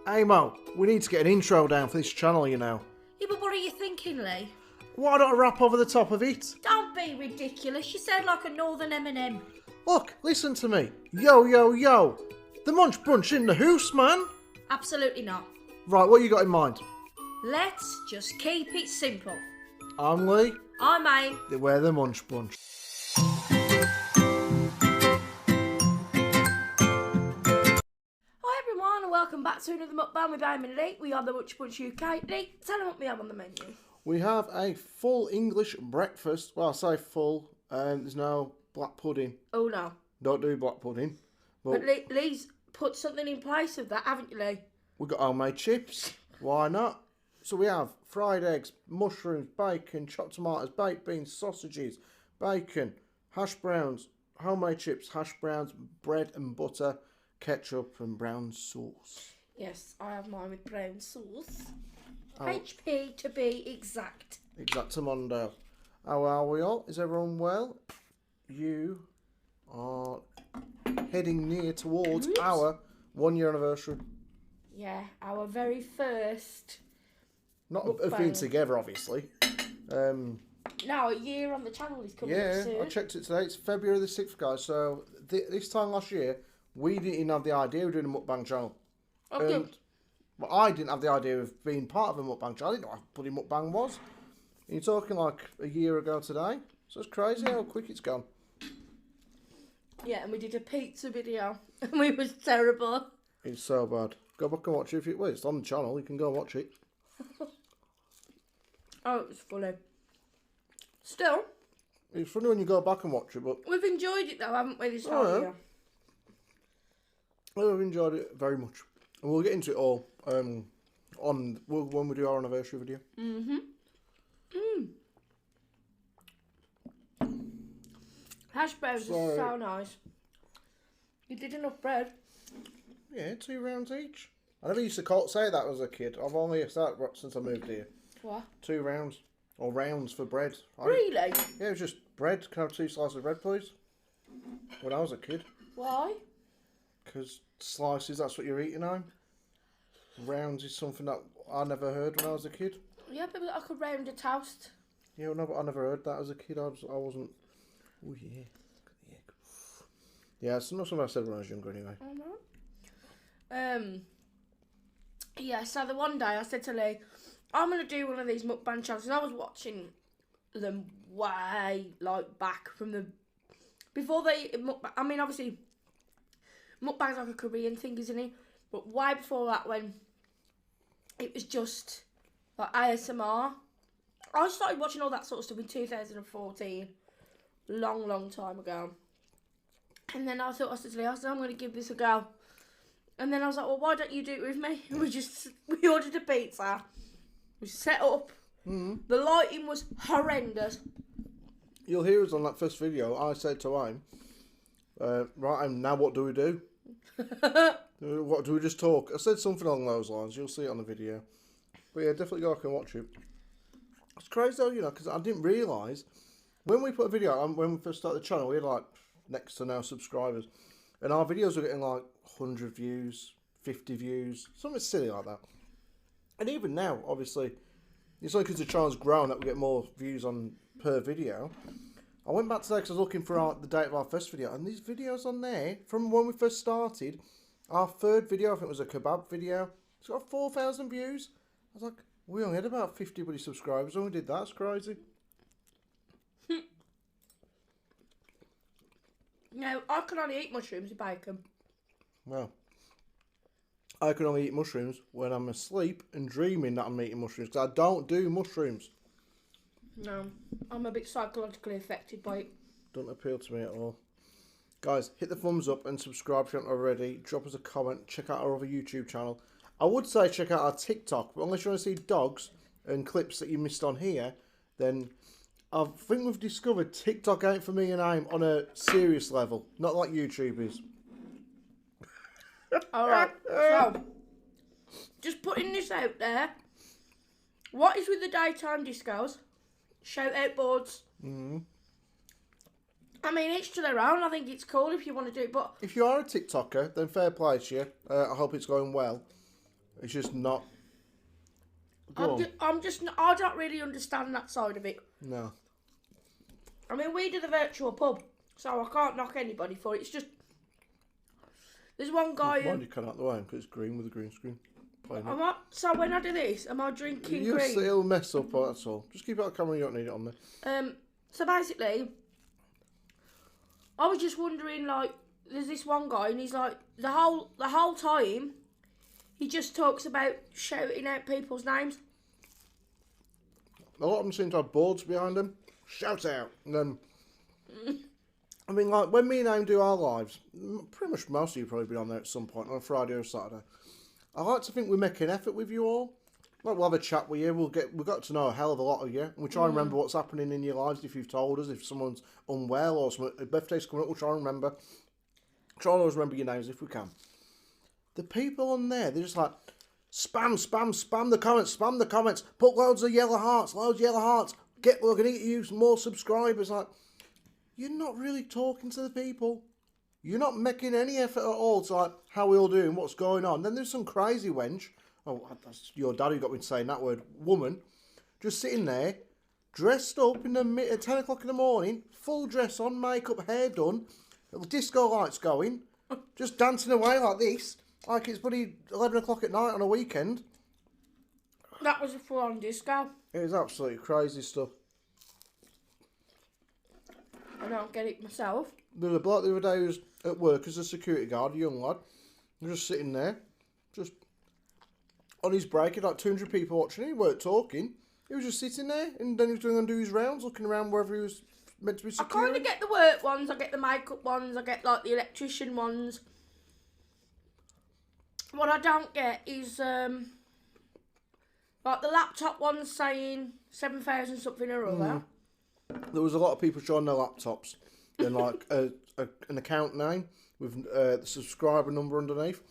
Hey Mo, we need to get an intro down for this channel, you know. Yeah, but what are you thinking, Leigh? Why don't I rap over the top of it? Don't be ridiculous. You sound like a northern M&M. Look, listen to me. Yo, yo, yo. The Munch Brunch in the house, man. Absolutely not. Right, what you got in mind? Let's just keep it simple. I'm Leigh. I'm Aim. We're the Munch Brunch. Hi everyone and welcome back to another mukbang with Aim and Leigh. We are the Munch Brunch UK. Leigh, tell them what we have on the menu. We have a full English breakfast. Well, I say full. There's no black pudding. Oh no. Don't do black pudding. But Leigh's put something in place of that, haven't you, Leigh? We've got homemade chips. Why not? So we have fried eggs, mushrooms, bacon, chopped tomatoes, baked beans, sausages, bacon, hash browns, homemade chips, hash browns, bread and butter, ketchup and brown sauce. Yes, I have mine with brown sauce. Oh. HP to be exact. Exactamundo. How are we all? Is everyone well? You are heading near towards our 1 year anniversary. Yeah, our very first. Not of being together, obviously. Now a year on the channel is coming up soon. I checked it today. It's February the 6th, guys. So this time last year, we didn't even have the idea of doing a mukbang channel. Okay. Well, I didn't have the idea of being part of a mukbang channel. I didn't know what bloody mukbang was. And you're talking like a year ago today. So it's crazy how quick it's gone. Yeah, and we did a pizza video, and we was terrible. It's so bad. Go back and watch it if it was. It's on the channel. You can go and watch it. Oh, it was funny. Still, It's funny when you go back and watch it, but we've enjoyed it though, haven't we, this whole year? I've enjoyed it very much. And we'll get into it all when we do our anniversary video. Hash browns are so nice. You did enough bread. Yeah, 2 rounds each. I never used to say that as a kid. I've only started since I moved here. What? 2 rounds. Or rounds for bread. Really? Yeah, it was just bread. Can I have 2 slices of bread, please? When I was a kid. Why? Because slices, that's what you're eating on. Rounds is something that I never heard when I was a kid. Yeah, but I could round a toast. Yeah, well, no, but I never heard that as a kid. I wasn't... Oh, yeah. Yeah, it's not something I said when I was younger anyway. Yeah, so the one day I said to Leigh, I'm going to do one of these mukbang channels. I was watching them way, like, back from the... Before they... I mean, obviously, mukbang's like a Korean thing, isn't it? But way before that, when it was just, like, ASMR. I started watching all that sort of stuff in 2014. Long time ago. And then I said to Leigh, I'm going to give this a go. And then I was like, well, why don't you do it with me? And we ordered a pizza. We set up. The lighting was horrendous. You'll hear us on that first video. I said to Aim, right, Aim, now what do we do? What do we just talk? I said something along those lines. You'll see it on the video. But yeah, definitely go back and watch it. It's crazy though, you know, because I didn't realise when we put a video on, when we first started the channel, we had like next to no subscribers. And our videos were getting like 100 views, 50 views, something silly like that. And even now, obviously, it's only because the channel's grown that we get more views on per video. I went back today because I was looking for the date of our first video. And these videos on there, from when we first started, our third video, I think it was a kebab video, it's got 4,000 views. I was like, we only had about 50 bloody subscribers when we did that. That's crazy. No, I can only eat mushrooms and bacon. Well, I can only eat mushrooms when I'm asleep and dreaming that I'm eating mushrooms, because I don't do mushrooms. No, I'm a bit psychologically affected by it. Don't appeal to me at all. Guys, hit the thumbs up and subscribe if you haven't already. Drop us a comment. Check out our other YouTube channel. I would say check out our TikTok, but unless you want to see dogs and clips that you missed on here, then I think we've discovered TikTok ain't for me and Aim on a serious level. Not like YouTube is. Alright, so, just putting this out there. What is with the daytime discos? Shout out boards. I mean, each to their own. I think it's cool if you want to do it, but... If you are a TikToker, then fair play to you. I hope it's going well. It's just not. I don't really understand that side of it. No. I mean, we do the virtual pub, so I can't knock anybody for it. It's just there's one guy who. Why do you cut out the way? Because it's green with a green screen. So when I do this, am I drinking green? It'll mess up. That's all. Just keep it on camera. You don't need it on there. So basically, I was just wondering, like, there's this one guy, and he's like the whole time, he just talks about shouting out people's names. A lot of them seem to have boards behind them. Shout out. And then, I mean, like, when me and Aim do our lives, pretty much most of you probably be on there at some point, on a Friday or Saturday. I like to think we make an effort with you all. Like, we'll have a chat with you. We've got to know a hell of a lot of you. And we try and remember what's happening in your lives if you've told us. If someone's unwell or a birthday's coming up, we'll try and remember. Try and always remember your names if we can. The people on there, they're just like, spam the comments. Put loads of yellow hearts. We're going to get you some more subscribers. Like, you're not really talking to the people. You're not making any effort at all to, like, how we all doing, what's going on. Then there's some crazy wench. Oh, that's your dad who got me saying that word. Woman. Just sitting there, dressed up at 10 o'clock in the morning, full dress on, makeup, hair done, little disco lights going, just dancing away like this, like it's bloody 11 o'clock at night on a weekend. That was a full-on disco. It was absolutely crazy stuff. I don't get it myself. There was a bloke the other day who was at work as a security guard, a young lad, just sitting there, just on his break, he had like 200 people watching him. He weren't talking. He was just sitting there, and then he was going to do his rounds, looking around wherever he was meant to be securing. I kind of get the work ones, I get the makeup ones, I get like the electrician ones. What I don't get is like the laptop ones saying 7,000 something or other. There was a lot of people showing their laptops and like an account name with the subscriber number underneath.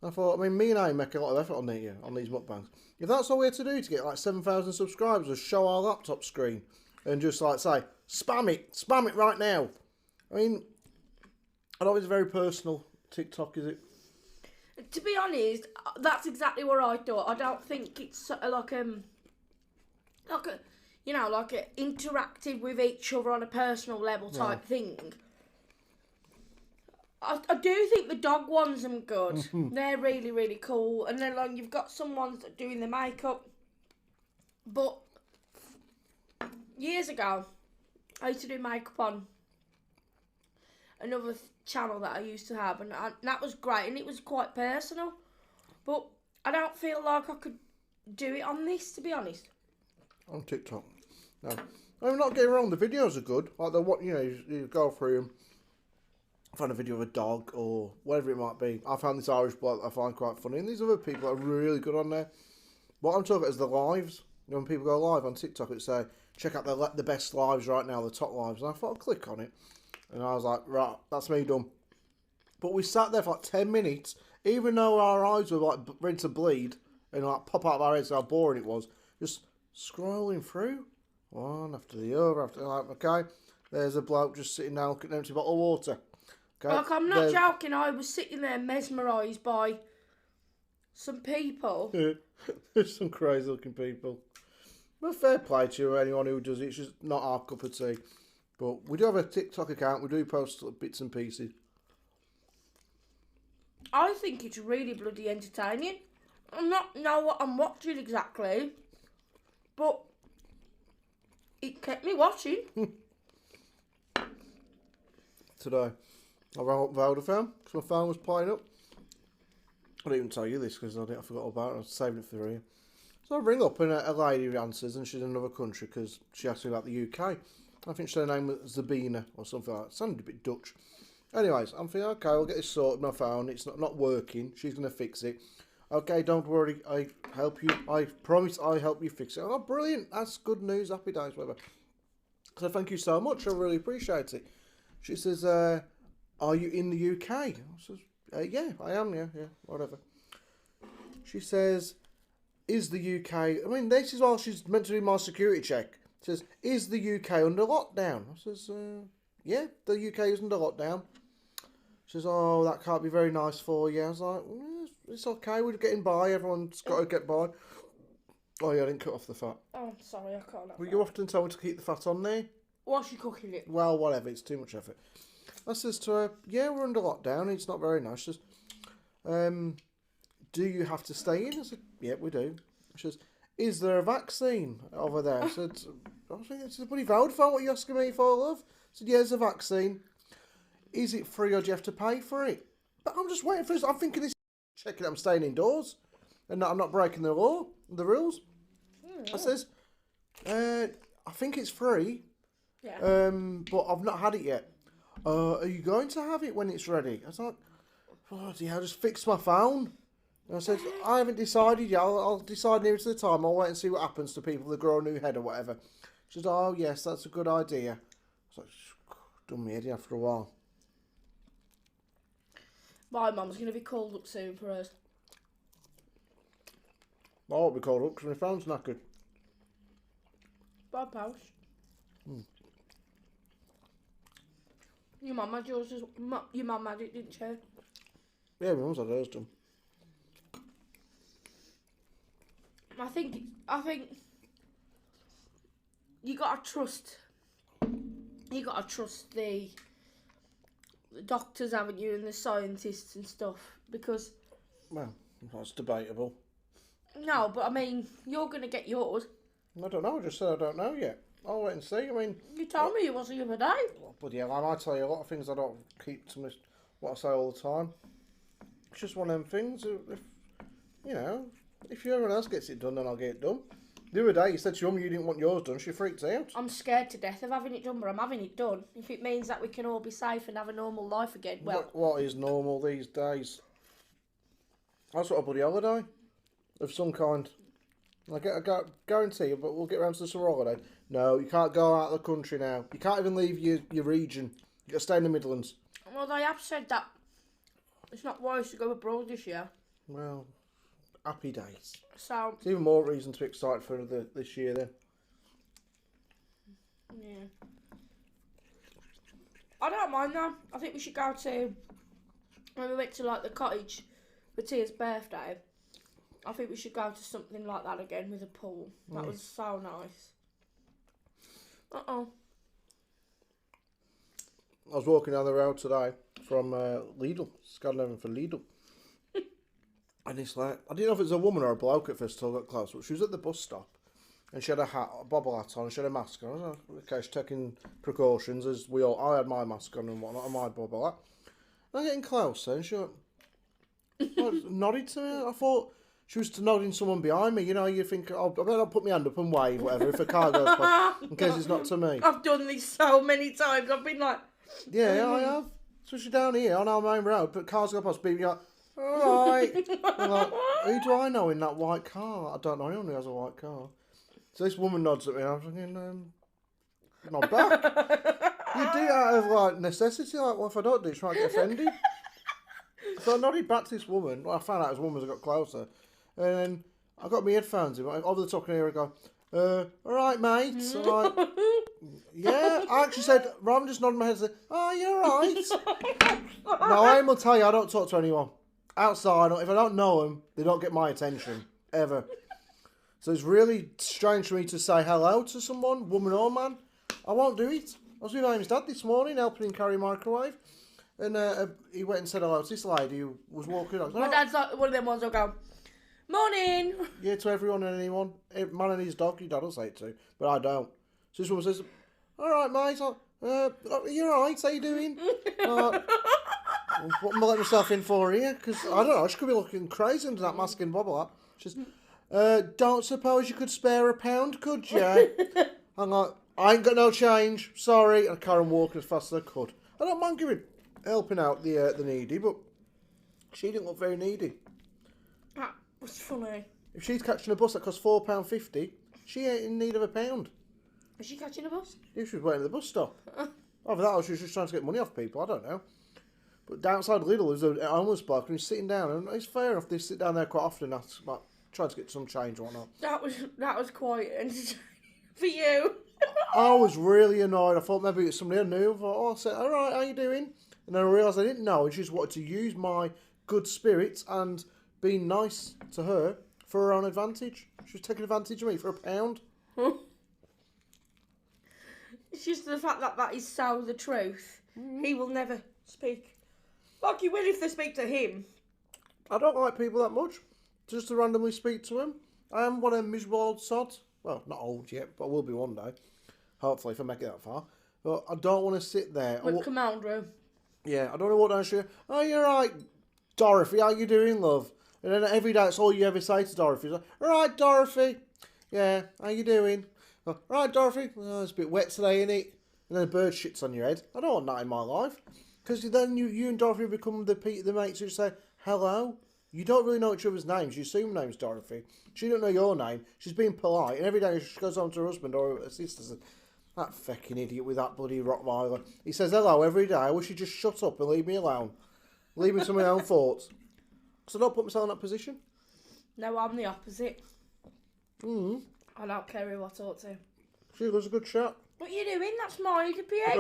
I thought, I mean, me and I make a lot of effort on these mukbangs. If that's all we had to do to get like 7,000 subscribers, was show our laptop screen and just like say, spam it right now. I mean, I know it's very personal. TikTok, is it? To be honest, that's exactly what I thought. I don't think it's like a interactive with each other on a personal level type thing. I do think the dog ones are good. They're really, really cool. And then like you've got some ones that are doing the makeup. But years ago, I used to do makeup on another channel that I used to have, and that was great, and it was quite personal. But I don't feel like I could do it on this, to be honest. On TikTok, no. I'm not getting wrong. The videos are good. Like you go through them. Find a video of a dog or whatever it might be. I found this Irish bloke I find quite funny, and these other people are really good on there. What I'm talking about is the lives. You know, when people go live on TikTok, it say, check out the best lives right now, the top lives. And I thought I'd click on it. And I was like, right, that's me done. But we sat there for like 10 minutes, even though our eyes were like ready to bleed and like pop out of our heads how boring it was. Just scrolling through, one after the other, okay, there's a bloke just sitting down looking at an empty bottle of water. Okay, like, I'm not joking, I was sitting there mesmerised by some people. There's some crazy looking people. Well, fair play to you, anyone who does it. It's just not our cup of tea. But we do have a TikTok account. We do post bits and pieces. I think it's really bloody entertaining. I not know what I'm watching exactly, but it kept me watching. Today, I rang up Vodafone because my phone was playing up. I didn't even tell you this because I forgot all about it. I was saving it for you. So I ring up and a lady answers, and she's in another country because she asked me about the UK. I think her name was Zabina or something like that. It sounded a bit Dutch. Anyways, I'm thinking, okay, I'll get this sorted. My phone, it's not working. She's going to fix it. Okay, don't worry. I help you. I promise I help you fix it. Oh, brilliant. That's good news. Happy days, whatever. So thank you so much. I really appreciate it. She says, are you in the UK? I says, yeah, I am. Yeah, whatever. She says, is the UK... I mean, this is while she's meant to do my security check. She says, is the UK under lockdown? I says, yeah, the UK is under lockdown. She says, oh, that can't be very nice for you. I was like, It's okay. We're getting by. Everyone's got to get by. Oh yeah, I didn't cut off the fat. Oh, sorry, I can't. Well, you often tell me to keep the fat on there. Whilst you're cooking it. Well, whatever. It's too much effort. I says to her, yeah, we're under lockdown. It's not very nice. She says, do you have to stay in? I said, yeah, we do. She says, is there a vaccine over there? I said, I think it's a bloody Vodafone. What are you asking me for, love? I said, yeah, there's a vaccine. Is it free or do you have to pay for it? But I'm just waiting for this. I'm thinking this checking I'm staying indoors and that I'm not breaking the law, the rules. I says, I think it's free. Yeah. But I've not had it yet. Are you going to have it when it's ready? I was like, oh yeah, I just fixed my phone. And I said, I haven't decided yet. I'll decide nearer to the time. I'll wait and see what happens to people that grow a new head or whatever. She said, oh yes, that's a good idea. I was like, done me head in after a while. My mum's going to be called up soon for us. I won't be called up because my phone's knackered. Bye, Pouch. Your mum had yours as your mum had it, didn't she? Yeah, my mum's had hers done. I think you gotta trust the doctors, haven't you, and the scientists and stuff, because Well, that's debatable. no, but I mean, you're gonna get yours. I don't know. I just said I don't know yet. I'll wait and see. I mean, You told me it was the other day. bloody hell, I might tell you a lot of things I don't keep to my, what I say all the time. It's just one of them things. If you know, if everyone else gets it done, then I'll get it done. The other day, you said to your mum you didn't want yours done. She freaked out. I'm scared to death of having it done, but I'm having it done. If it means that we can all be safe and have a normal life again, well, What is normal these days? That's what a bloody holiday of some kind. I guarantee you, but we'll get around to the summer holiday. No, you can't go out of the country now. You can't even leave your region. You got to stay in the Midlands. well, they have said that it's not wise to go abroad this year. Well, happy days. So, It's even more reason to be excited for this year then. yeah. I don't mind though. I think we should go to, when we went to like the cottage for Tia's birthday, I think we should go to something like that again with a pool. That was so nice. I was walking down the road today from Lidl, Scandinavian for Lidl. And it's like, I didn't know if it was a woman or a bloke at first until I got close, but she was at the bus stop. And she had a hat, a bobble hat on, and she had a mask on. I was like, okay, she's taking precautions, as we all, I had my mask on and whatnot, and my bobble hat. And I'm getting closer, and she nodded to me. I thought she was nodding someone behind me. You know, you think, oh, I better not put my hand up and wave, whatever, if a car goes past, in case it's not to me. I've done this so many times. I've been like, Yeah, I have. Especially down here on our main road, but cars go past, beep, you're like, alright. I'm like, who do I know in that white car? I don't know anyone who has a white car. So this woman nods at me, and I'm thinking, nod back. You do it out of, like, necessity, like, well, if I don't do it, she might get offended. So I nodded back to this woman. Well, I found out it was a woman as I got closer. And then I got my headphones in, over the top of here, I go, alright, mate. I'm like, yeah. I actually said, rather than just nodding my head, I said, oh, you're right. No, I will tell you, I don't talk to anyone. Outside, if I don't know them, they don't get my attention. Ever. So it's really strange for me to say hello to someone, woman or man. I won't do it. I was with Amy's dad this morning, helping him carry a microwave. And he went and said hello to this lady who was walking on. my dad's like one of them ones that'll go, morning. Yeah, to everyone and anyone. Man and his dog, your dad will say it to, but I don't. So this woman says, alright mate, you're alright, how you doing? What am I letting myself in for here? Because, I don't know, she could be looking crazy under that mask and bobble hat. She says, don't suppose you could spare £1, could you? I'm like, I ain't got no change, sorry. And I carry on walking as fast as I could. I don't mind helping out the needy, but she didn't look very needy. That was funny. If she's catching a bus that costs £4.50, she ain't in need of £1. Is she catching a bus? Yeah, she was waiting at the bus stop. Either that or she was just trying to get money off people, I don't know. But outside Lidl, there's an homeless bloke and he's sitting down, and it's fair enough, they sit down there quite often, that's like, trying to get some change or whatnot. That was quite entertaining for you. I was really annoyed. I thought maybe it's somebody I knew. I thought, oh, I said, alright, how you doing? And then I realised I didn't know, and she just wanted to use my good spirits and being nice to her for her own advantage. She was taking advantage of me for £1. It's just the fact that that is so the truth. He will never speak. Like he will if they speak to him. I don't like people that much. Just to randomly speak to him. I am one of them miserable old sods. Well, not old yet, but I will be one day. Hopefully, if I make it that far. But I don't want to sit there. With command room. Yeah, I don't know what down she. Oh, you're right, Dorothy. How you doing, love? And then every day, it's all you ever say to Dorothy. It's like, all right, Dorothy. Yeah, how you doing? Oh, all right, Dorothy. Oh, it's a bit wet today, isn't it? And then a bird shits on your head. I don't want that in my life. Because then you and Dorothy become the mates who say, hello. You don't really know each other's names. You assume name's Dorothy. She don't know your name. She's being polite. And every day she goes home to her husband or her sister says, that fucking idiot with that bloody Rottweiler. He says hello every day. I wish he'd just shut up and leave me alone. Leave me to my own thoughts. Because I don't put myself in that position. No, I'm the opposite. I don't care who I talk to. She was a good shot. What are you doing? That's my pig.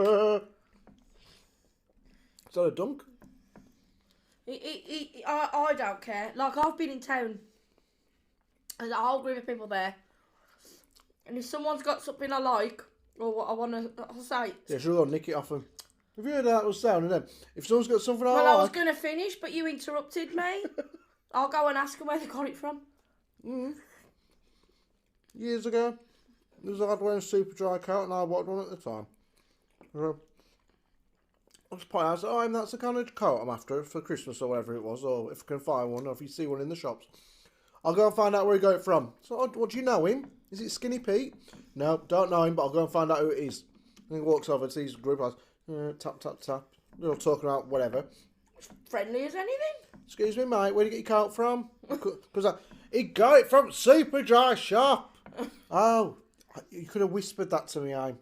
Is that a dunk? I don't care. Like, I've been in town. There's a whole group of people there. And if someone's got something I like, or what I want to say... Yeah, she'll go nick it off him. Have you heard that was sounding then? If someone's got something I Well, like... I was going to finish, but you interrupted me. I'll go and ask them where they got it from. Years ago, there was a lad wearing a super dry coat and I bought one at the time. I was pointing out, I said, oh, that's the kind of coat I'm after for Christmas or whatever it was, or if I can find one, or if you see one in the shops. I'll go and find out where he got it from. So, what, do you know him? Is it Skinny Pete? No, don't know him, but I'll go and find out who it is. And he walks over and sees the group, tap, tap, tap. They're all talking about whatever. Friendly as anything. Excuse me, mate, where did you get your coat from? Because he got it from Super Dry Shop. Oh, you could have whispered that to me, Why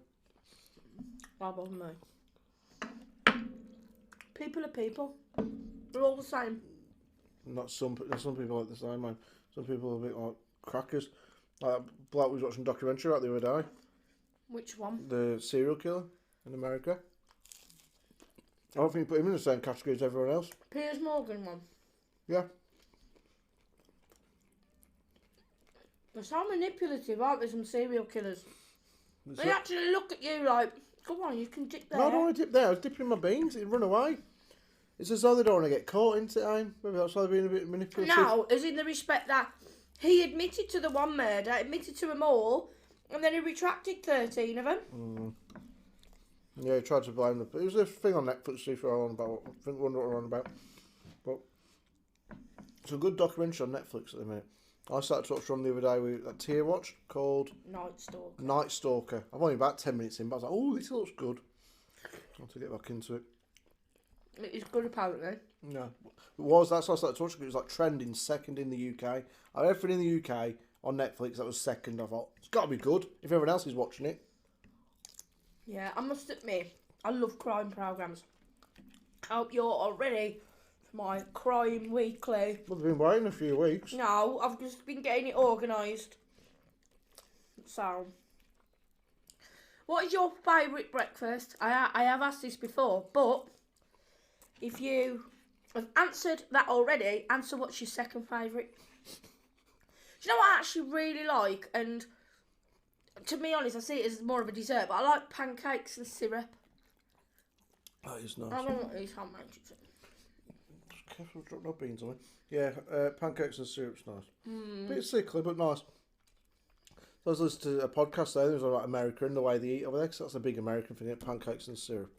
bother me? People are people. We're all the same. Not some people like the same, man. Some people are a bit like crackers. Like Black was watching a documentary about the other day. Which one? The serial killer in America. I don't think you put him in the same category as everyone else. Piers Morgan one. Yeah. They're so manipulative, aren't they, some serial killers? They actually look at you like, come on, you can dip there. No, I don't want to dip there. I was dipping my beans. It'd run away. It's as though they don't want to get caught, isn't it, Maybe that's why they're being a bit manipulative. No, as in the respect that he admitted to the one murder, admitted to them all, and then he retracted 13 of them. Yeah, he tried to blame them. It was a thing on Netflix, see if you're on about. I think wonder what we're on about. But it's a good documentary on Netflix at the minute. I started to watch one the other day with that tier watch called Night Stalker. I've only about 10 minutes in, but I was like, oh, this looks good. I want to get back into it. It is good, apparently. No, that's why I started watching it. It was like trending second in the UK. I had everything in the UK on Netflix that was second. I thought it's got to be good if everyone else is watching it. Yeah, I must admit, I love crime programmes. I hope you're all ready for my crime weekly. Well, they've been waiting a few weeks. No, I've just been getting it organised. So, what is your favourite breakfast? I have asked this before, but if you have answered that already, answer what's your second favourite. Do you know what I actually really like? And to be honest, I see it as more of a dessert, but I like pancakes and syrup. That is nice. I don't want these handmade. Careful, drop no beans on it. Yeah, pancakes and syrup's nice. Bit sickly, but nice. So I was listening to a podcast there, it was about America and the way they eat over there, because that's a big American thing, pancakes and syrup.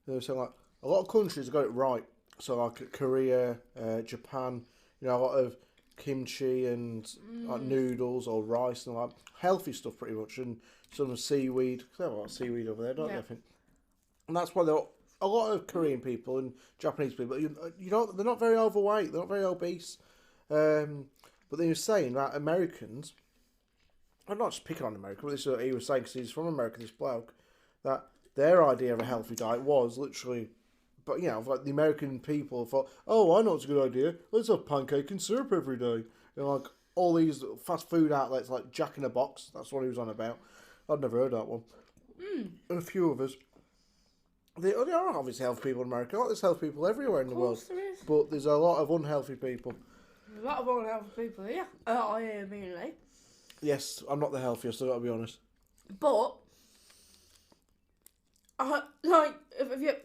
They were saying, like, a lot of countries have got it right. So, like, Korea, Japan, you know, a lot of kimchi and like noodles or rice and like healthy stuff pretty much, and some seaweed. Cause they have a lot of seaweed over there, don't they? I think. And that's why a lot of Korean people and Japanese people, you know, they're not very overweight, they're not very obese. But then you're saying that Americans, I'm not just picking on America, but this is what he was saying because he's from America, this bloke, that their idea of a healthy diet was literally, but you know, like the American people thought, oh, I know it's a good idea, let's have pancake and syrup every day. And like all these fast food outlets like Jack in a Box, that's what he was on about. I'd never heard that one. And a few of us. There are obviously healthy people in America. There's healthy people everywhere in the world. There is. But there's a lot of unhealthy people. There's a lot of unhealthy people here. I hear mainly. Yes, I'm not the healthiest, I've got to be honest. But,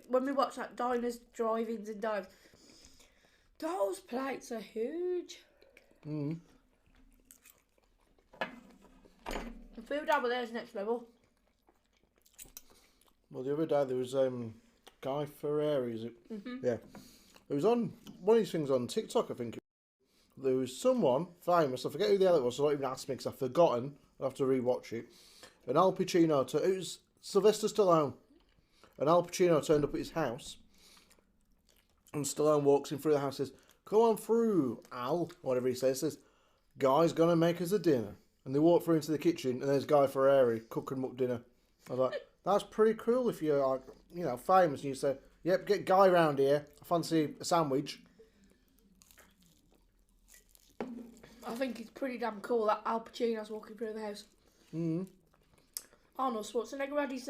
when we watch like diners, drive-ins and dives, those plates are huge. Mm. The food over there is next level. Well, the other day there was Guy Ferrari, is it? Mm-hmm. Yeah. It was on one of these things on TikTok, I think. There was someone famous, I forget who the other was, so don't even ask me because I've forgotten. I'll have to rewatch it. And Al Pacino, it was Sylvester Stallone. And Al Pacino turned up at his house. And Stallone walks in through the house and says, "Come on through, Al," whatever he says, "Guy's gonna make us a dinner." And they walk through into the kitchen and there's Guy Ferrari cooking them up dinner. I was like, that's pretty cool if you're like, you know, famous and you say, "Yep, get Guy round here. I fancy a sandwich." I think it's pretty damn cool that Al Pacino's walking through the house. Mm. Arnold Schwarzenegger had his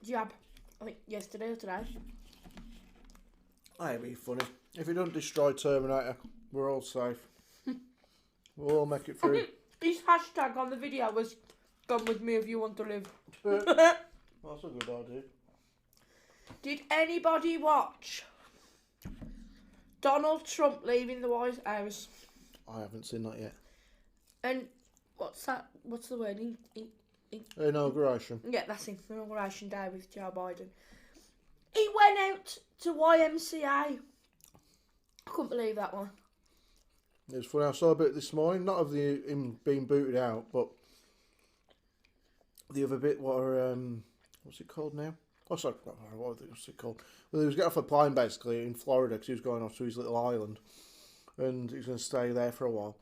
jab, I think yesterday or today. That'd be funny. If it don't destroy Terminator, we're all safe. We'll all make it through. His hashtag on the video was "Come with me if you want to live." That's a good idea. Did anybody watch Donald Trump leaving the White House? I haven't seen that yet. And what's that? What's the word? Inauguration. Yeah, that's inauguration day with Joe Biden. He went out to YMCA. I couldn't believe that one. It was funny. I saw a bit this morning, not of him being booted out, but the other bit. What's it called now? Oh, sorry, what's it called? Well, he was getting off a plane basically in Florida because he was going off to his little island, and he was going to stay there for a while.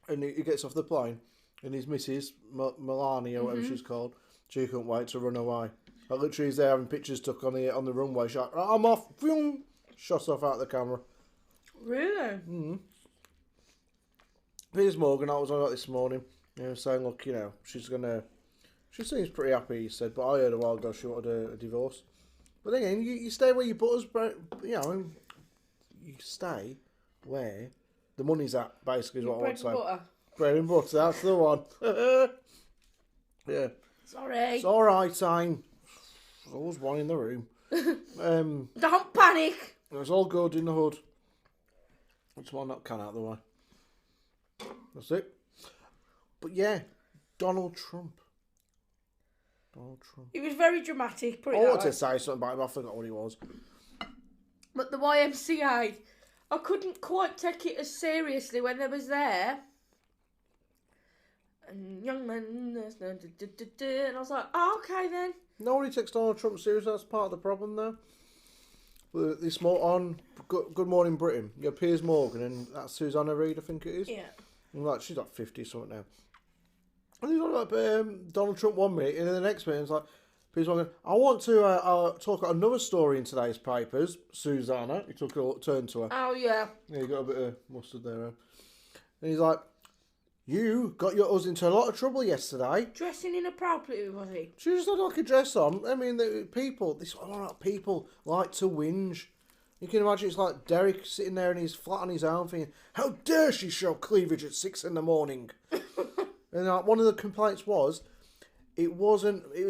And he gets off the plane, and his missus Melania, or whatever she's called, she couldn't wait to run away. Like literally, he's there having pictures took on the runway. She's like, "I'm off!" Boom! Shots off out of the camera. Really? Mm-hmm. Piers Morgan, I was on that this morning, saying, look, she seems pretty happy, he said, but I heard a while ago she wanted a divorce. But then again, you stay where your butter's, you stay where the money's at, basically, is what I want to say. Butter. Bread and butter, that's the one. Yeah. Sorry. It's alright, There's always one in the room. Don't panic. It's all good in the hood. That's one that can out of the way. That's it. But yeah, Donald Trump. He was very dramatic. I wanted to say something about him, I forgot what he was. But the YMCA, I couldn't quite take it as seriously when they was there. And young men, and I was like, oh, okay then. Nobody takes Donald Trump seriously, that's part of the problem though. This on Good Morning Britain, you have Piers Morgan and that's Susanna Reid, I think it is. Yeah. And like, she's like 50 something now. And he's like Donald Trump one minute, and then the next minute it's like, Piers Morgan, I want to talk about another story in today's papers, Susanna. He took a turn to her. Oh, yeah. Yeah, he got a bit of mustard there. And he's like, you got your husband into a lot of trouble yesterday. Dressing inappropriately, was he? She just had like a dress on. I mean, people like to whinge. You can imagine it's like Derek sitting there and he's flat on his arm thinking, how dare she show cleavage at 6 in the morning? And one of the complaints was, it was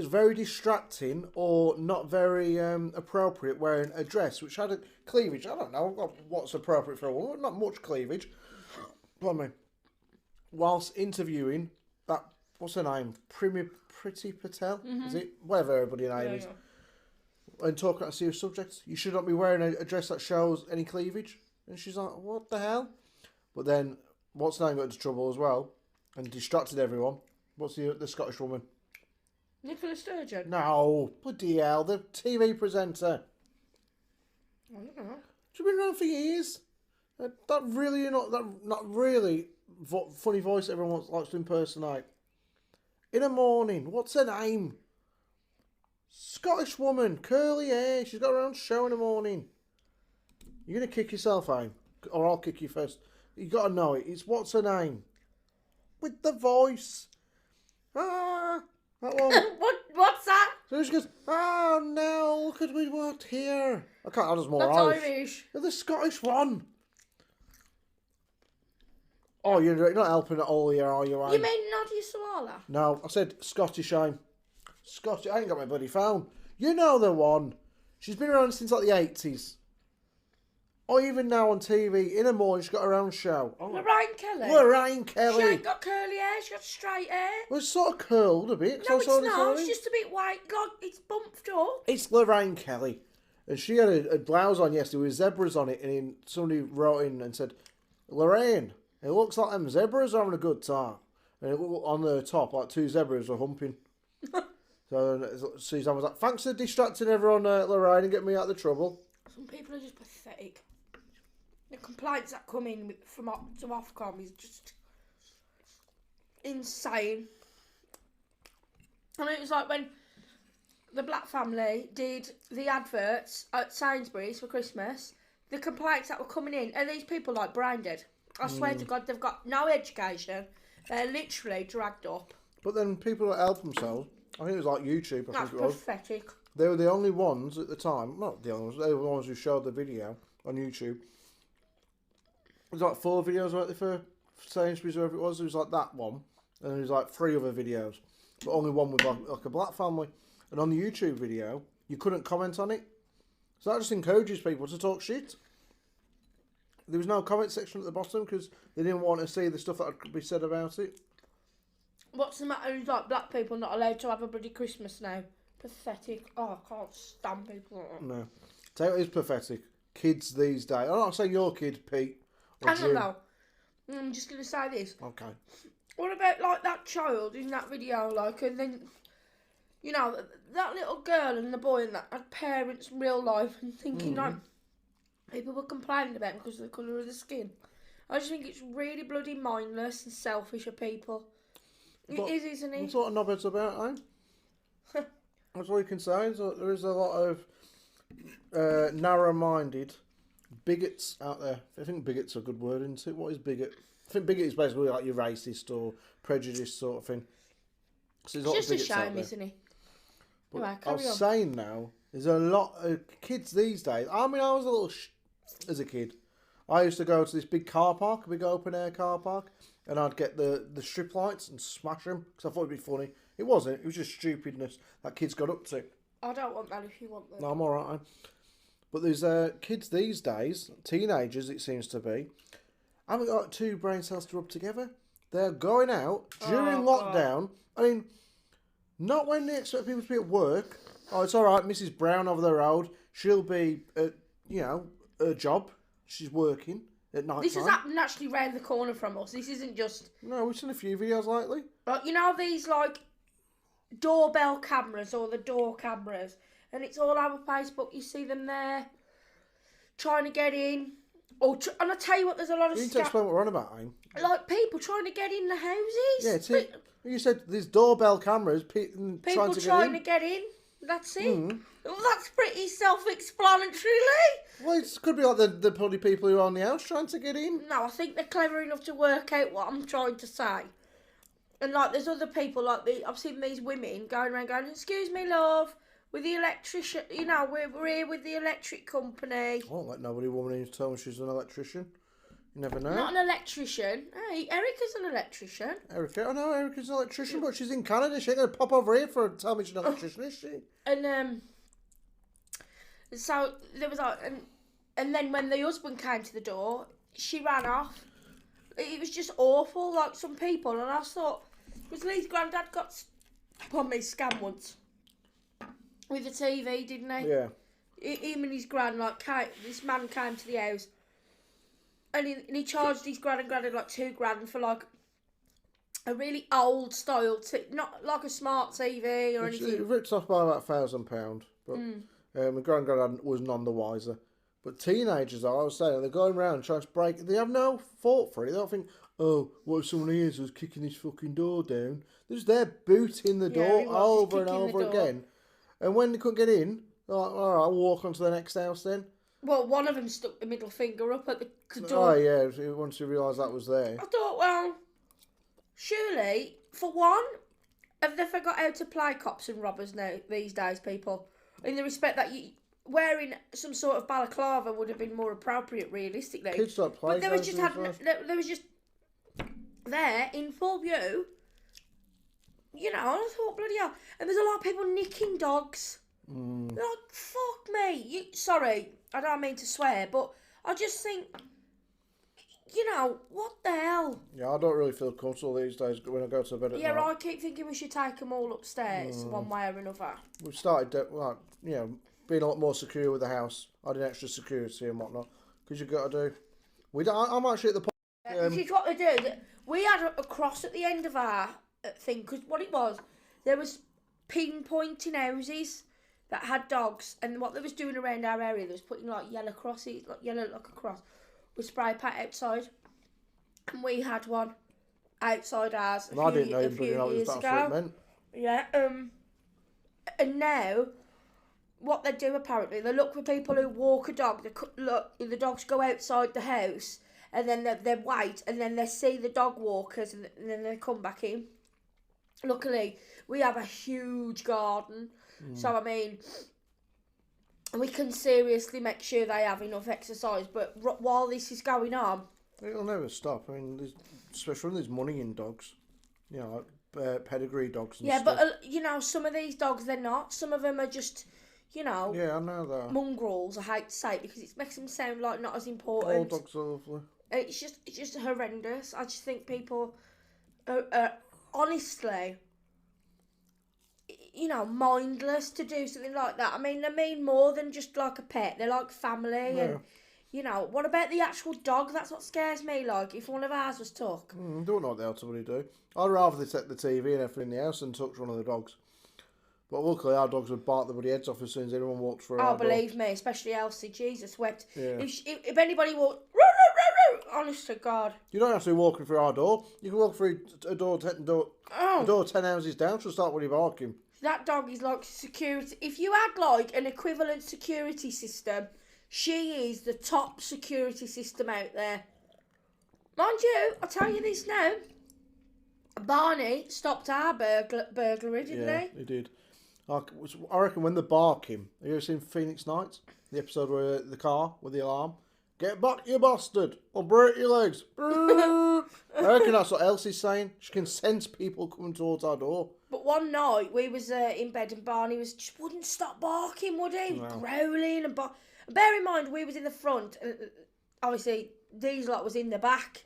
very distracting or not very appropriate wearing a dress which had a cleavage. I don't know what's appropriate for a woman, not much cleavage. But I mean, whilst interviewing that, what's her name? Priti Patel? Mm-hmm. Is it? Whatever everybody's name is. Yeah. And talking about serious subjects, you should not be wearing a dress that shows any cleavage. And she's like, what the hell? But then, what's her name got into trouble as well and distracted everyone. What's the Scottish woman? Nicola Sturgeon? No, bloody hell, the TV presenter. I don't know. She's been around for years. Not really funny voice everyone likes to impersonate. In the morning, what's her name? Scottish woman, curly hair. She's got her own show in the morning. You're going to kick yourself, Aim? Or I'll kick you first. You got to know it. It's what's her name? With the voice. That one. What's that? So she goes, oh no, look at me what here. I can't, I was more That's Irish. Irish. You're the Scottish one. Oh, you're not helping at all here, are you, Aim? You mean Nadia Sawalha? No, I said Scottish, Aim. Scottish, I ain't got my bloody phone. You know the one. She's been around since like the 80s. Or even now on TV, in the morning, she's got her own show. Oh. Lorraine Kelly? Lorraine Kelly. She ain't got curly hair, she got straight hair. Well, it's sort of curled a bit. No, it's not. It's just a bit white. God, it's bumped up. It's Lorraine Kelly. And she had a blouse on yesterday with zebras on it. And somebody wrote in and said, Lorraine, it looks like them zebras are having a good time. And it looked on the top, like 2 zebras were humping. So Suzanne was like, thanks for distracting everyone, Lorraine, and getting me out of the trouble. Some people are just pathetic. The complaints that come in from to Ofcom is just insane. I mean, it was like when the Black family did the adverts at Sainsbury's for Christmas, the complaints that were coming in, are these people like brain dead? I swear to God, they've got no education. They're literally dragged up. But then people that help themselves, I think it was like YouTube, I That's think it was. pathetic. They were the only ones at the time, not the only ones, they were the ones who showed the video on YouTube. It was like 4 videos, weren't there, for Sainsbury's, whoever it was. There was like that one, and there was like 3 other videos, but only one with like a Black family. And on the YouTube video, you couldn't comment on it. So that just encourages people to talk shit. There was no comment section at the bottom because they didn't want to see the stuff that could be said about it. What's the matter with like black people not allowed to have a bloody Christmas now? Pathetic. Oh, I can't stand people like that. No. Tell you what is pathetic. Kids these days. I'm not saying your kid, Pete. I don't know. I'm just going to say this. Okay. What about like that child in that video, like, and then, you know, that little girl and the boy and that had parents in real life and thinking like, people were complaining about because of the colour of the skin. I just think it's really bloody mindless and selfish of people. It is, isn't it? That's what a knobhead's about, eh? That's all you can say. So there is a lot of narrow-minded bigots out there. I think bigot's a good word, isn't it? What is bigot? I think bigot is basically like your racist or prejudiced sort of thing. So it's just a shame, isn't it? Anyway, I was saying now, there's a lot of kids these days. I mean, I was a little as a kid. I used to go to this big car park, a big open air car park, and I'd get the strip lights and smash them because I thought it'd be funny. It wasn't. It was just stupidness that kids got up to. I don't want that if you want that. No, I'm alright. But there's kids these days, teenagers it seems to be, haven't got 2 brain cells to rub together. They're going out during lockdown. I mean, not when they expect people to be at work. Oh, it's alright, Mrs. Brown over the road. She'll be at, her job. She's working at night. This is happening actually round the corner from us. This isn't just... No, we've seen a few videos lately. Like, you know these, like, doorbell cameras or the door cameras, and it's all over Facebook. You see them there trying to get in. And I tell you what, there's a lot of You need to explain what we're on about, Aim. like people trying to get in the houses. Yeah, you said there's doorbell cameras. People trying to get in. That's it. Well, that's pretty self-explanatory, Leigh. Well, it could be like the bloody people who are on the house trying to get in. No, I think they're clever enough to work out what I'm trying to say. And like, there's other people like I've seen these women going around going, "Excuse me, love, with the electrician. You know, we're here with the electric company." I won't let nobody woman in to tell me she's an electrician. You never know. Not an electrician. Hey, Erica's an electrician. Erica, I know Erica's an electrician, but she's in Canada. She ain't gonna pop over here for tell me she's an electrician, is she? And so there was like, and then when the husband came to the door, she ran off. It was just awful. Like some people, and I thought, because Leigh's granddad got scammed once with the TV, didn't he? Yeah. Him and his gran, like, this man came to the house. And he charged his gran and granddad like $2,000 for like a really old style, not like a smart TV or anything. It ripped off by about £1,000, but my granddad was none the wiser. But teenagers, I was saying, they're going around trying to break. They have no thought for it. They don't think, oh, what if someone hears us kicking this fucking door down? They're just there booting the door over and over again. And when they couldn't get in, they're like, all right, I'll walk on to the next house then. Well, one of them stuck the middle finger up at the door. Oh, yeah, once you realised that was there. I thought, well, surely, for one, have they forgot how to play cops and robbers now these days, people? In the respect that wearing some sort of balaclava would have been more appropriate, realistically. Kids don't play. But there was just there in full view. You know, I thought, bloody hell. And there's a lot of people nicking dogs. They're like, fuck me. Sorry, I don't mean to swear, but I just think, you know, what the hell? Yeah, I don't really feel comfortable these days when I go to bed at night. Yeah, I keep thinking we should take them all upstairs one way or another. We've started, like, you know, being a lot more secure with the house, adding extra security and whatnot, because you've got to do. I'm actually at the point. This is what they do. We had a cross at the end of our thing, because what it was, there was pinpointing houses that had dogs, and what they was doing around our area, they was putting like yellow crosses, like yellow like a cross, with spray paint outside, and we had one outside ours I didn't know a few years that's ago. what it meant. Yeah, and now what they do apparently, they look for people who walk a dog. The dogs go outside the house, and then they wait, and then they see the dog walkers, and then they come back in. Luckily, we have a huge garden, so I mean, we can seriously make sure they have enough exercise. But while this is going on, it'll never stop. I mean, especially when there's money in dogs, you know, like pedigree dogs and stuff. but you know, some of these dogs, they're not. Some of them are just, you know, yeah, I know that. Mongrels. I hate to say it because it makes them sound like not as important. All dogs are lovely. It's just horrendous. I just think people are honestly, you know, mindless to do something like that. I mean, they mean more than just like a pet. They're like family, and you know, what about the actual dog? That's what scares me. Like, if one of ours was took. Don't know what the hell somebody do. I'd rather they take the TV and everything in the house than touch one of the dogs. But luckily, our dogs would bark the bloody heads off as soon as anyone walked through. Oh, believe me, especially Elsie. Jesus wept. Yeah. If anybody walked, honest to God. You don't have to be walking through our door. You can walk through a door 10 houses down. She'll start when you're barking. That dog is like security. If you had like an equivalent security system, she is the top security system out there. Mind you, I'll tell you this now. Barney stopped our burglary, didn't he? He did. I reckon when they're barking, have you ever seen Phoenix Nights? The episode where the car with the alarm. Get back, you bastard! I'll break your legs. I reckon that's what Elsie's saying. She can sense people coming towards our door. But one night we was in bed and Barney just wouldn't stop barking, would he? No. Growling and barking. Bear in mind we was in the front, and obviously these lot was in the back,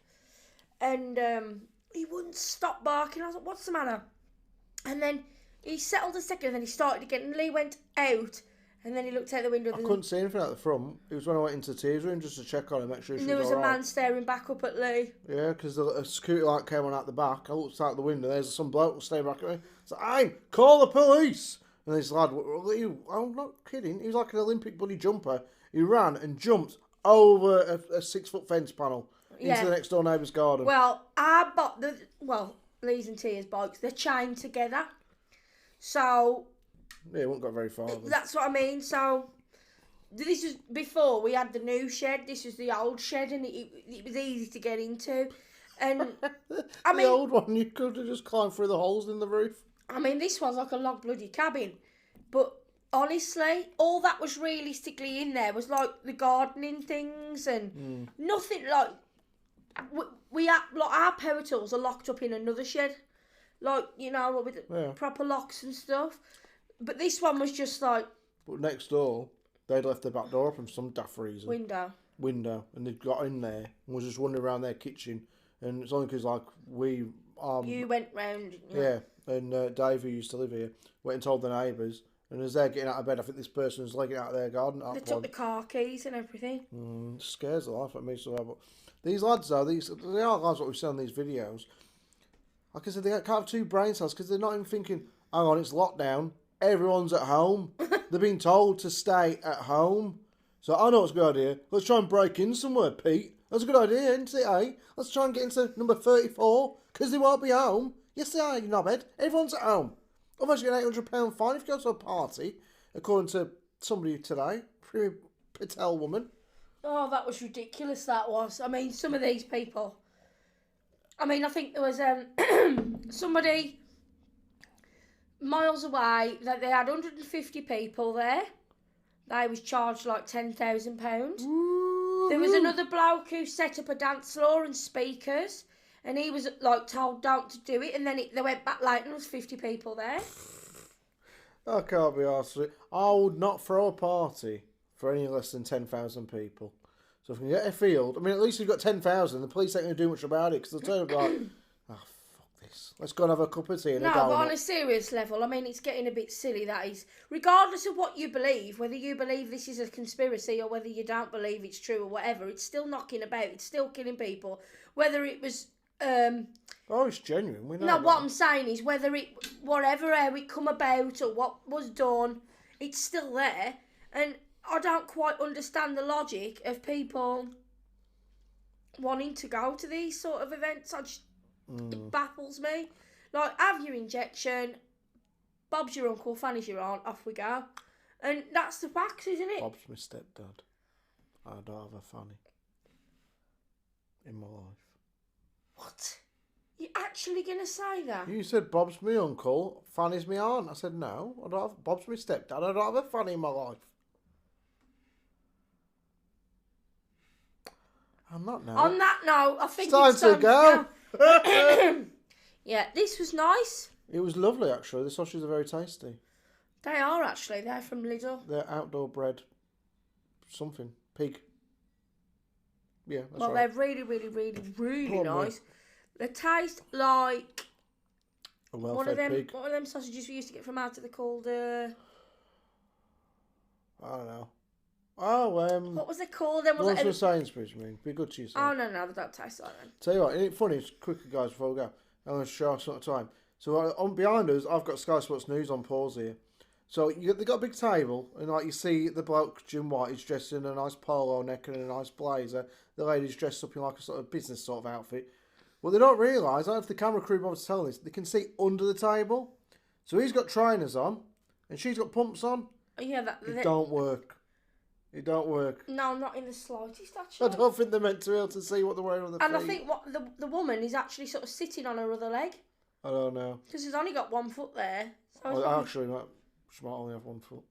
and he wouldn't stop barking. I was like, what's the matter? And then he settled a second, and then he started again, and Leigh went out, and then he looked out the window. I couldn't see anything out the front. It was when I went into the tea's room just to check on her, make sure she was there was all a right. man staring back up at Leigh. Yeah, because a security light came on out the back. I looked out the window. There's some bloke staring back at me. It's like, "Hey, call the police!" And this lad, I'm not kidding. He was like an Olympic bloody jumper. He ran and jumped over a 6-foot fence panel into the next door neighbour's garden. Well, Lee's and Tia's bikes, they're chained together. So yeah, it won't go very far. That's what I mean. So this was before we had the new shed. This was the old shed, and it was easy to get into. And I mean, the old one, you could have just climbed through the holes in the roof. I mean, this was like a log bloody cabin. But honestly, all that was realistically in there was like the gardening things and nothing like. We have, like, our power tools are locked up in another shed, like, you know, with proper locks and stuff. But this one was just like. But next door, they'd left the back door open for some daft reason. Window, and they got in there and was just wandering around their kitchen, and it's only because like we. You went round. Yeah, and Dave, who used to live here, went and told the neighbours, and as they're getting out of bed, I think this person was legging out of their garden. They took the car keys and everything. Scares the life out of me. But these lads, though, they are lads what we see on these videos. Like I said, they can't have two brain cells because they're not even thinking, hang on, it's lockdown, everyone's at home. They're being told to stay at home. So I know it's a good idea. Let's try and break in somewhere, Pete. That's a good idea, isn't it, eh? Let's try and get into number 34, because they won't be home. Yes, they are, you knobhead. Everyone's at home. Otherwise you get an £800 fine if you go to a party, according to somebody today, Patel woman. Oh, that was ridiculous, that was. I mean, some of these people. I mean, I think there was somebody miles away, that they had 150 people there. They was charged like £10,000. There was another bloke who set up a dance floor and speakers, and he was like told don't to do it, and then they went back late and there was 50 people there. I can't be arsed with it. I would not throw a party for any less than 10,000 people. So if we can get a field, I mean, at least we've got 10,000. The police ain't going to do much about it because they'll turn up like, oh, fuck this. Let's go and have a cup of tea and no, a but donut. on a serious level, I mean, it's getting a bit silly, that is. Regardless of what you believe, whether you believe this is a conspiracy or whether you don't believe it's true or whatever, it's still knocking about. It's still killing people. Whether it was... Oh, it's genuine. We know no, that. what I'm saying is how it come about or what was done, it's still there. And I don't quite understand the logic of people wanting to go to these sort of events. It baffles me. Like, have your injection, Bob's your uncle, Fanny's your aunt, off we go. And that's the facts, isn't it? Bob's my stepdad. I don't have a Fanny in my life. What? You actually going to say that? You said Bob's my uncle, Fanny's my aunt. I said no, I don't have. Bob's my stepdad. I don't have a Fanny in my life. I'm not now. On that note, I think it's time to go. Yeah, this was nice. It was lovely, actually. The sausages are very tasty. They are, actually. They're from Lidl. They're outdoor bred something. Pig. Yeah, that's well, right. they're really, really, really, really Go on, nice. They taste like A well-fed pig. one of them sausages we used to get from out. They're called. I don't know. Oh, what was it called? Then was ones it? from Sainsbury's, you mean? Bigots, you say. Oh no, they don't taste like them. Tell you what, isn't it funny? It's quickly, guys, before we go. I'm going to show us some time. So on behind us, I've got Sky Sports News on pause here. So they've got a big table, and like you see the bloke, Jim White, is dressed in a nice polo neck and a nice blazer. The lady's dressed up in like a sort of business sort of outfit. What they don't realise, I don't know if the camera crew bothers telling this, they can see under the table. So he's got trainers on, and she's got pumps on. Yeah, It don't work. It don't work. No, not in the slightest, actually. I don't think they're meant to be able to see what they're wearing on their feet. And I think what the woman is actually sort of sitting on her other leg. I don't know. Because she's only got one foot there. So Well, actually, not. She might only have one foot.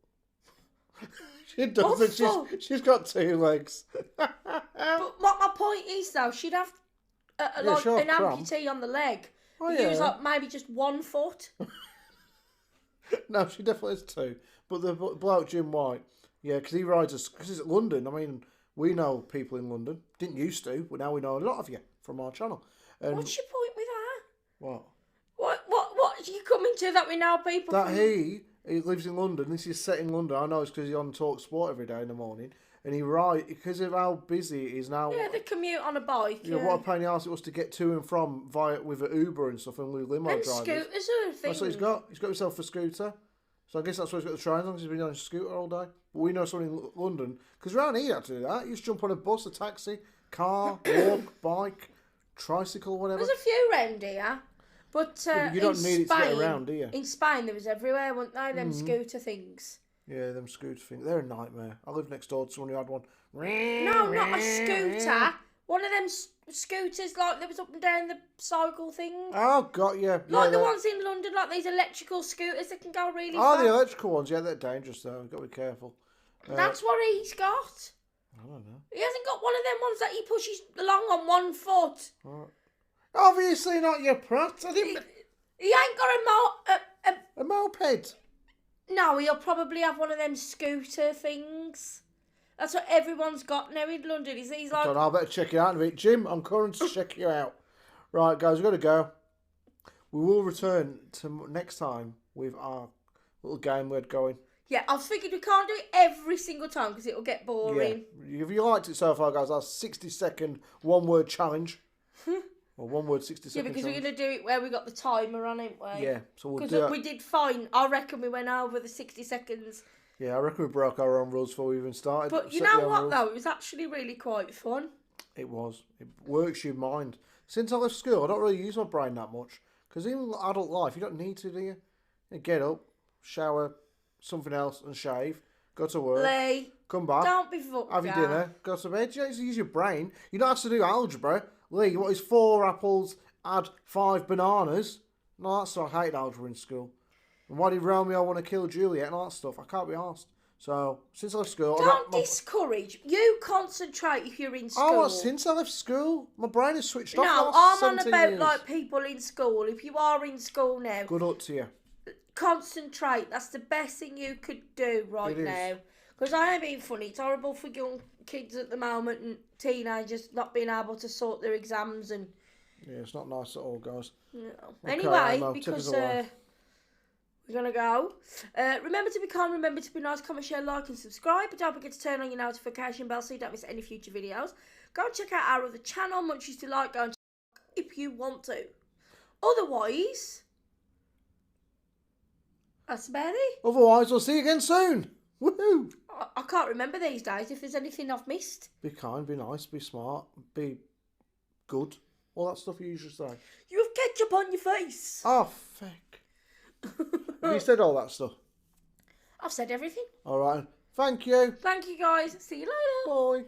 She doesn't. She's got two legs. But what my point is, though, she'd have an amputee on the leg. Oh, yeah. Use like maybe just 1 foot. No, she definitely has two. But the bloke Jim White, yeah, because he rides us. Because he's at London. I mean, we know people in London. Didn't used to, but now we know a lot of you from our channel. What's your point with that? What? What are you coming to that we know people? That he lives in London. This is set in London. I know it's because he's on Talk Sport every day in the morning. And he because of how busy it is now. Yeah, the commute on a bike. Yeah, what a pain in the arse it was to get to and from with an Uber and stuff and with limo drivers. And scooters are a thing. That's what he's got. He's got himself a scooter. So I guess that's why he's got the train, as long as he's been on a scooter all day. But we know someone in London, because around here you have to do that. You just jump on a bus, a taxi, car, walk, bike, tricycle, whatever. There's a few round here. But you don't need it to get around, do you? In Spain, there was everywhere, weren't they? Them scooter things. Yeah, them scooter things. They're a nightmare. I lived next door to someone who had one. No, not a scooter. One of them scooters, like, that was up and down the cycle thing. Oh, God, yeah. Like the ones in London, like these electrical scooters that can go really fast. fast. The electrical ones, yeah, they're dangerous, though. You've got to be careful. That's what he's got. I don't know. He hasn't got one of them ones that he pushes along on 1 foot. Right. Obviously not your prat. He ain't got a moped. No, he'll probably have one of them scooter things. That's what everyone's got now in London. He's like... I better check it out in a bit. Jim, I'm coming to check you out. Right, guys, we've got to go. We will return to next time with our little game we're going. Yeah, I figured we can't do it every single time because it'll get boring. Yeah. If you liked it so far, guys, our 60-second one-word challenge. Or 1 word, 60 seconds. Yeah, because we're going to do it where we got the timer on, ain't we? Yeah, so we'll do Because that. we did fine. I reckon we went over the 60 seconds. Yeah, I reckon we broke our own rules before we even started. But you know what, though? It was actually really quite fun. It was. It works your mind. Since I left school, I don't really use my brain that much. Because even in adult life, you don't need to, do you? You get up, shower, something else, and shave. Go to work. Leigh, come back. Don't be fucked. Have your dinner. Go to bed. You don't have to use your brain. You don't have to do algebra. Leigh, what is 4 apples, add 5 bananas? No, that's so I hated algebra in school. And why did Romeo want to kill Juliet and all that stuff? I can't be arsed. So, since I left school... Don't discourage. You concentrate if you're in school. Oh, well, since I left school, my brain has switched off. No, I'm on about years. like people in school. If you are in school now... Good luck to you. Concentrate. That's the best thing you could do right now. Because I am being funny. It's horrible for young kids at the moment and teenagers not being able to sort their exams and... Yeah, it's not nice at all, guys. No. Okay, anyway, Emma, because we're going to go. Remember to be kind, remember to be nice, comment, share, like and subscribe. But don't forget to turn on your notification bell so you don't miss any future videos. Go and check out our other channel, Munchies Delight. Go and check if you want to. Otherwise, that's about it. Otherwise, we'll see you again soon. Woohoo! I can't remember these days if there's anything I've missed. Be kind, be nice, be smart, be good. All that stuff you usually say. You have ketchup on your face. Oh, fuck. Have you said all that stuff? I've said everything. All right. Thank you. Thank you, guys. See you later. Bye.